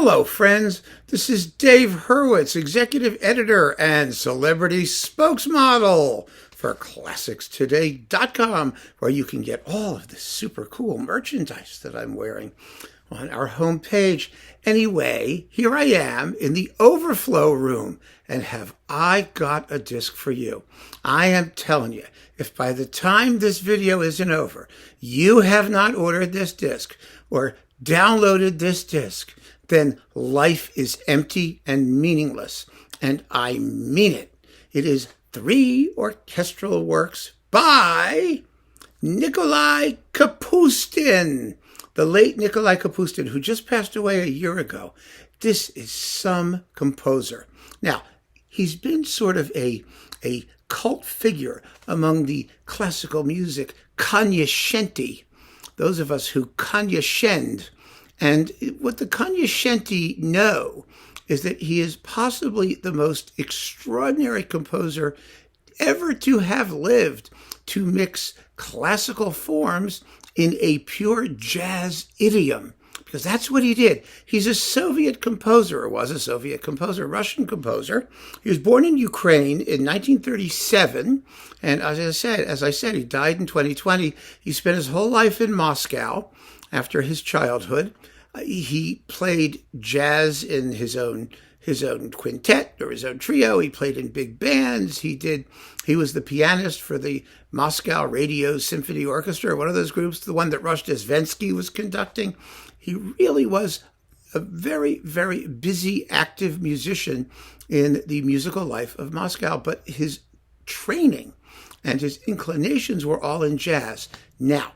Hello, friends. This is Dave Hurwitz, executive editor and celebrity spokesmodel for ClassicsToday.com, where you can get all of this super cool merchandise that I'm wearing on our homepage. Anyway, here I am in the overflow room, and have I got a disc for you. I am telling you, if by the time this video isn't over, you have not ordered this disc or downloaded this disc, then life is empty and meaningless. And I mean it. It is 3 orchestral works by Nikolai Kapustin, the late Nikolai Kapustin, who just passed away a year ago. This is some composer. Now, he's been sort of a cult figure among the classical music cognoscenti, those of us who cognoscend. And what the cognoscenti know is that he is possibly the most extraordinary composer ever to have lived to mix classical forms in a pure jazz idiom, because that's what he did. He's a Soviet composer, or was a Soviet composer, Russian composer. He was born in Ukraine in 1937, and as I said, he died in 2020. He spent his whole life in Moscow after his childhood. He played jazz in his own quintet or his own trio. He played in big bands. He was the pianist for the Moscow Radio Symphony Orchestra, one of those groups, the one that Rozhdestvensky was conducting. He really was a very, very busy, active musician in the musical life of Moscow, but his training and his inclinations were all in jazz. Now,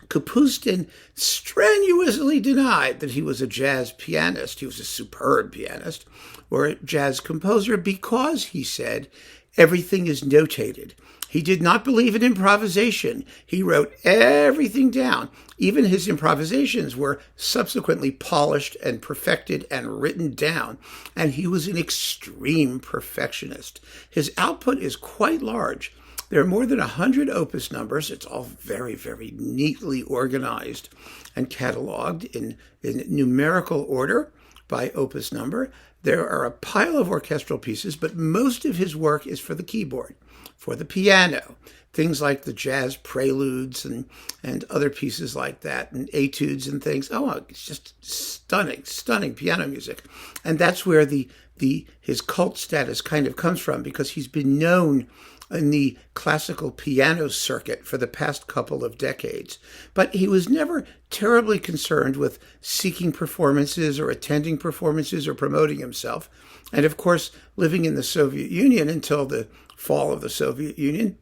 Kapustin strenuously denied that he was a jazz pianist. He was a superb pianist or a jazz composer because, he said, everything is notated. He did not believe in improvisation. He wrote everything down. Even his improvisations were subsequently polished and perfected and written down. And he was an extreme perfectionist. His output is quite large. There are more than 100 Opus numbers. It's all very, very neatly organized and cataloged in numerical order by Opus number. There are a pile of orchestral pieces, but most of his work is for the keyboard, for the piano, things like the jazz preludes and other pieces like that, and etudes and things. Oh, it's just stunning piano music. And that's where his cult status kind of comes from, because he's been known in the classical piano circuit for the past couple of decades. But he was never terribly concerned with seeking performances or attending performances or promoting himself. And of course, living in the Soviet Union until the fall of the Soviet Union,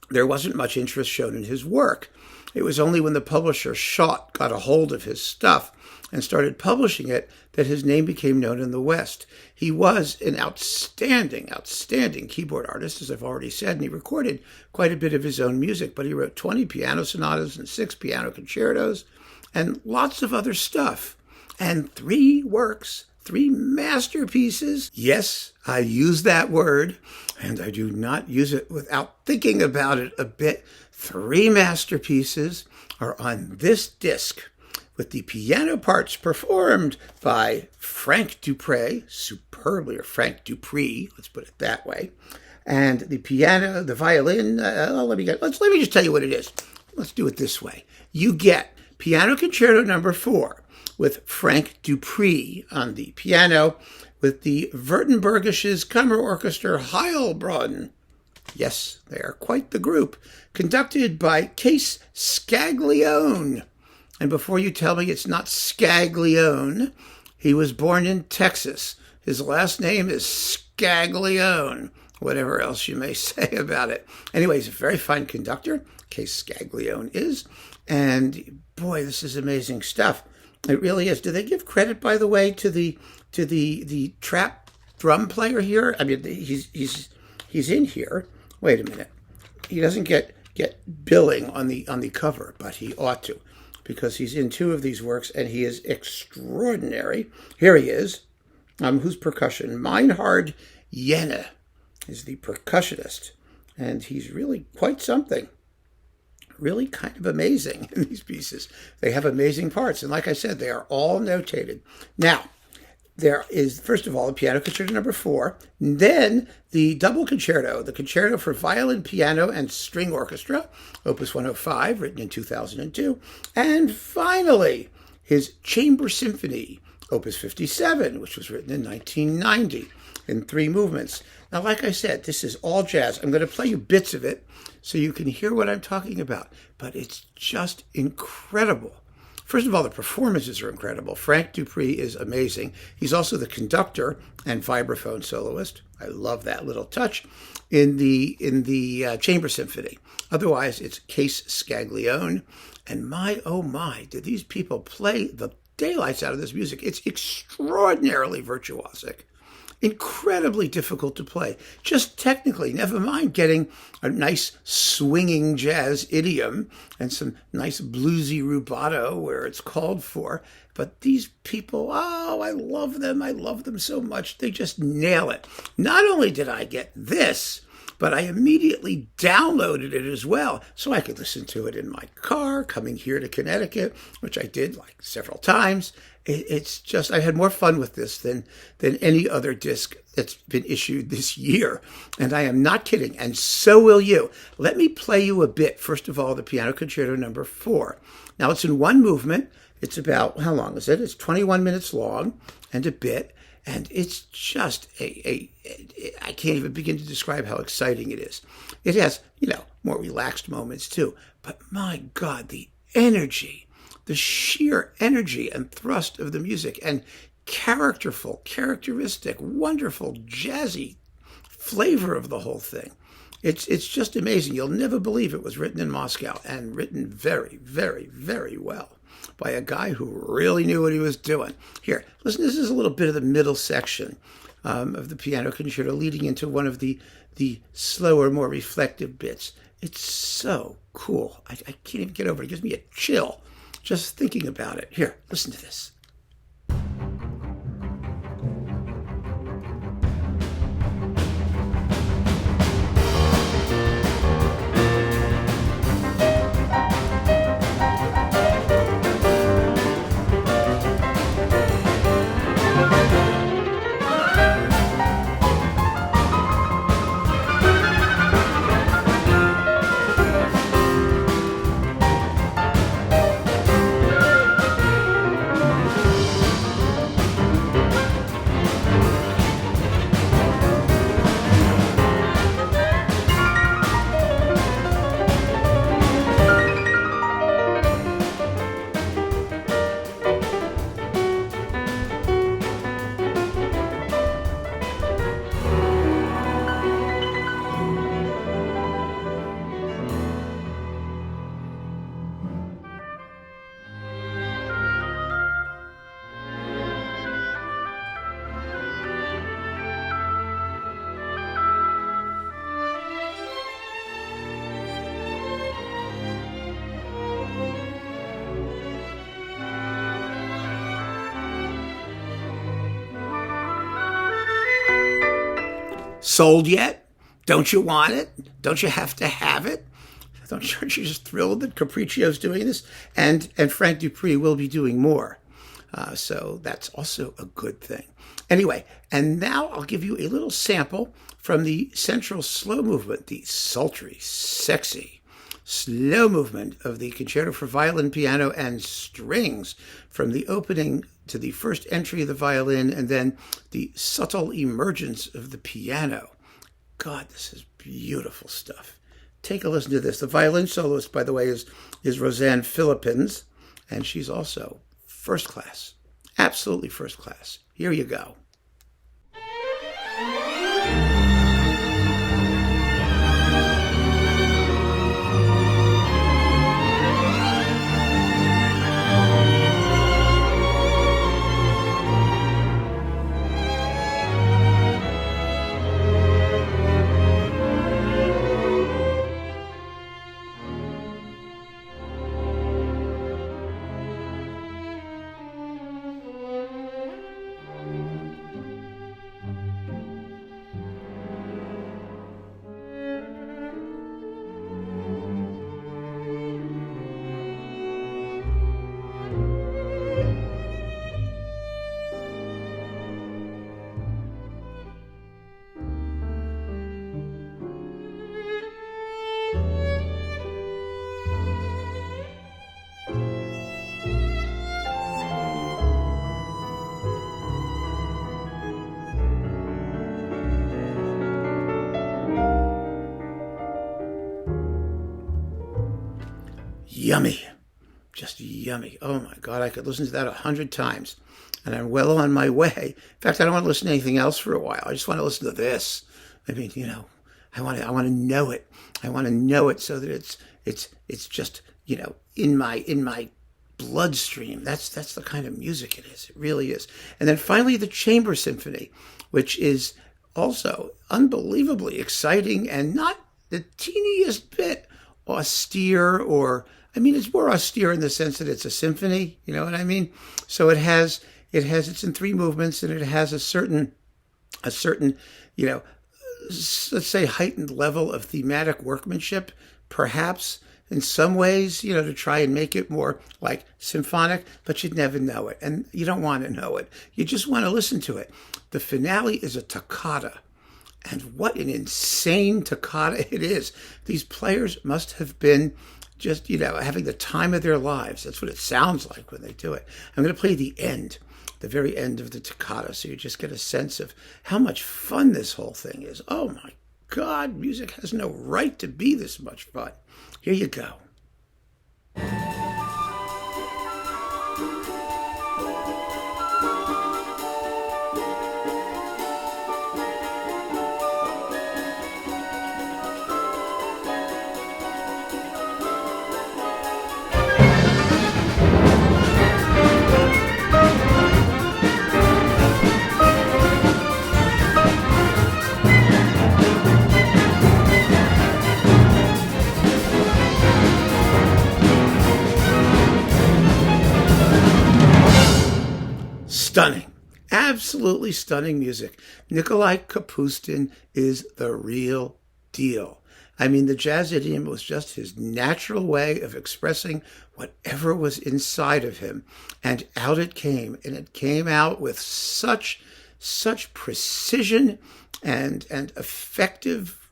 there wasn't much interest shown in his work. It was only when the publisher Schott got a hold of his stuff and started publishing it that his name became known in the West. He was an outstanding keyboard artist, as I've already said, and he recorded quite a bit of his own music, but he wrote 20 piano sonatas and 6 piano concertos and lots of other stuff. And 3 works, 3 masterpieces. Yes, I use that word, and I do not use it without thinking about it a bit. 3 masterpieces are on this disc, with the piano parts performed by Frank Dupree, superbly, or Frank Dupree, let's put it that way, and the piano, the violin. Let me just tell you what it is. Let's do it this way. You get Piano Concerto number 4 with Frank Dupree on the piano, with the Württembergisches Kammerorchester Heilbronn. Yes, they are quite the group, conducted by Case Scaglione. And before you tell me it's not Scaglione, he was born in Texas. His last name is Scaglione, whatever else you may say about it. Anyway, he's a very fine conductor, Case Scaglione is. And boy, this is amazing stuff. It really is. Do they give credit, by the way, to the trap drum player here? I mean, he's in here. Wait a minute. He doesn't get billing on the cover, but he ought to, because he's in 2 of these works, and he is extraordinary. Here he is. Who's percussion? Meinhard Jenne is the percussionist, and he's really quite something. Really kind of amazing in these pieces. They have amazing parts, and like I said, they are all notated. Now, there is, first of all, the Piano Concerto Number 4, then the double concerto, the Concerto for Violin, Piano, and String Orchestra, Opus 105, written in 2002, and finally, his Chamber Symphony, Opus 57, which was written in 1990, in 3 movements. Now, like I said, this is all jazz. I'm going to play you bits of it so you can hear what I'm talking about, but it's just incredible. First of all, the performances are incredible. Frank Dupree is amazing. He's also the conductor and vibraphone soloist. I love that little touch in the Chamber Symphony. Otherwise, it's Case Scaglione. And my, oh my, did these people play the daylights out of this music. It's extraordinarily virtuosic. Incredibly difficult to play. Just technically, never mind getting a nice swinging jazz idiom and some nice bluesy rubato where it's called for. But these people, oh, I love them. I love them so much. They just nail it. Not only did I get this, but I immediately downloaded it as well so I could listen to it in my car coming here to Connecticut, which I did like several times. It's just, I had more fun with this than any other disc that's been issued this year. And I am not kidding. And so will you. Let me play you a bit. First of all, the Piano Concerto Number 4. Now, it's in one movement. It's about, how long is it? It's 21 minutes long and a bit. And it's just I can't even begin to describe how exciting it is. It has, more relaxed moments too. But my God, the energy, the sheer energy and thrust of the music, and characteristic, wonderful, jazzy flavor of the whole thing. It's just amazing. You'll never believe it was written in Moscow and written very, very, very well by a guy who really knew what he was doing. Here, listen, this is a little bit of the middle section of the Piano Concerto leading into one of the slower, more reflective bits. It's so cool. I can't even get over it. It gives me a chill just thinking about it. Here, listen to this. Sold yet? Don't you want it? Don't you have to have it? Aren't you just thrilled that Capriccio's doing this? And Frank Dupree will be doing more. So that's also a good thing. Anyway, and now I'll give you a little sample from the central slow movement, the sultry, sexy, slow movement of the Concerto for Violin, Piano, and Strings, from the opening to the first entry of the violin, and then the subtle emergence of the piano. God, this is beautiful stuff. Take a listen to this. The violin soloist, by the way, is Roseanne Philippines, and she's also first class, absolutely first class. Here you go. yummy. Just yummy. Oh my God, I could listen to that 100 times. And I'm well on my way. In fact, I don't want to listen to anything else for a while. I just want to listen to this. I mean, I want to know it. I want to know it so that it's just, in my bloodstream. That's the kind of music it is. It really is. And then finally, the Chamber Symphony, which is also unbelievably exciting and not the teeniest bit austere, or it's more austere in the sense that it's a symphony. You know what I mean? So it's in 3 movements, and it has a certain let's say heightened level of thematic workmanship, perhaps in some ways, to try and make it more like symphonic, but you'd never know it. And you don't want to know it. You just want to listen to it. The finale is a toccata. And what an insane toccata it is. These players must have been just, having the time of their lives. That's what it sounds like when they do it. I'm going to play the very end of the toccata, so you just get a sense of how much fun this whole thing is. Oh my God, music has no right to be this much fun. Here you go. Stunning. Absolutely stunning music. Nikolai Kapustin is the real deal. The jazz idiom was just his natural way of expressing whatever was inside of him. And out it came. And it came out with such precision and effective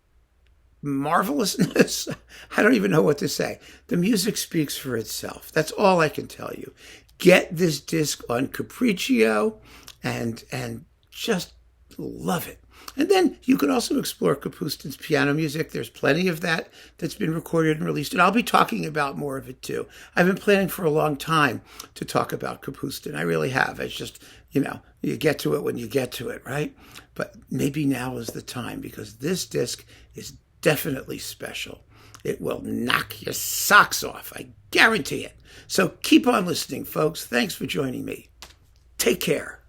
marvelousness. I don't even know what to say. The music speaks for itself. That's all I can tell you. Get this disc on Capriccio and just love it. And then you can also explore Kapustin's piano music. There's plenty of that's been recorded and released. And I'll be talking about more of it too. I've been planning for a long time to talk about Kapustin. I really have. It's just, you get to it when you get to it, right? But maybe now is the time, because this disc is definitely special. It will knock your socks off. I guarantee it. So keep on listening, folks. Thanks for joining me. Take care.